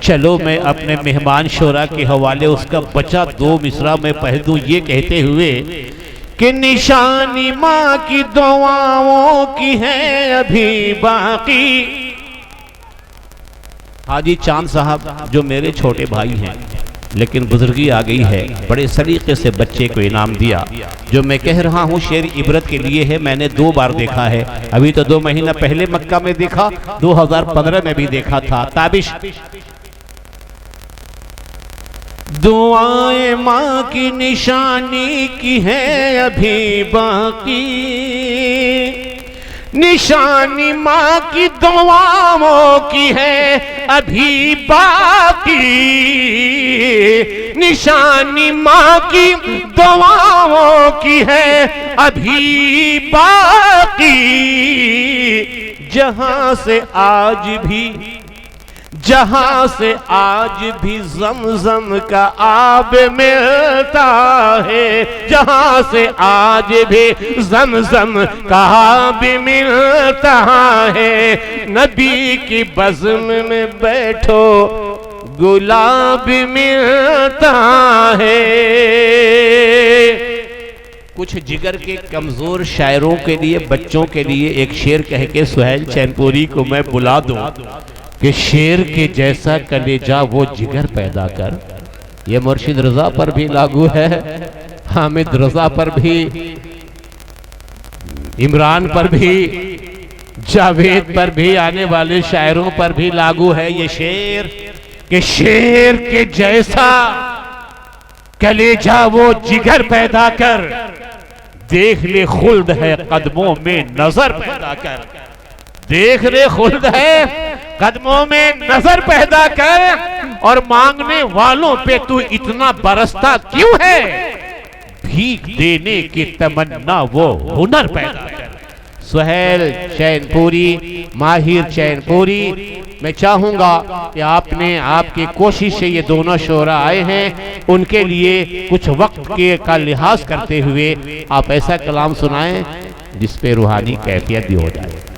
چلو میں اپنے مہمان شورا کے حوالے اس کا بچہ 2 مصرع میں پڑھ دوں، یہ کہتے ہوئے کہ نشانی ماں کی دعاؤں کی ہے ابھی باقی۔ حاجی چاند صاحب جو میرے چھوٹے بھائی ہیں لیکن بزرگی آ گئی ہے، بڑے سلیقے سے بچے کو انعام دیا۔ جو میں کہہ رہا ہوں شعر عبرت کے لیے ہے، میں نے 2 بار دیکھا ہے، ابھی تو 2 مہینہ پہلے مکہ میں دیکھا، 2015 میں بھی دیکھا تھا۔ تابش: دعائیں ماں کی نشانی کی ہے ابھی باقی، نشانی ماں کی دعاؤں کی ہے ابھی باقی، نشانی ماں کی دعاؤں کی ہے ابھی باقی، جہاں سے آج بھی زمزم کا آب ملتا ہے، جہاں سے آج بھی زمزم کا آب ملتا ہے، نبی کی بزم میں بیٹھو گلاب ملتا ہے۔ کچھ جگر کے کمزور شاعروں کے لیے، بچوں کے لیے ایک شعر کہہ کے سہیل چین پوری کو میں بلا دوں کہ شیر کے جیسا کلیجہ وہ جگر پیدا کر۔ یہ مرشد رضا پر بھی لاگو ہے، حامد رضا پر بھی، عمران پر بھی، جاوید پر بھی، آنے والے شاعروں پر بھی لاگو ہے یہ شعر کہ شیر کے جیسا کلیجہ وہ جگر پیدا کر، دیکھ لے خلد ہے قدموں میں نظر پیدا کر، دیکھ لے خلد ہے قدموں میں نظر پیدا کر، اور مانگنے والوں پہ تو اتنا برستا کیوں ہے، بھیک دینے کی تمنا وہ ہنر پیدا کر۔ سہیل چین پوری، ماہر چین پوری، میں چاہوں گا کہ آپ کی کوشش سے یہ دونوں شعراء آئے ہیں، ان کے لیے کچھ وقت کا لحاظ کرتے ہوئے آپ ایسا کلام سنائیں جس پہ روحانی کیفیت بھی ہو جائے۔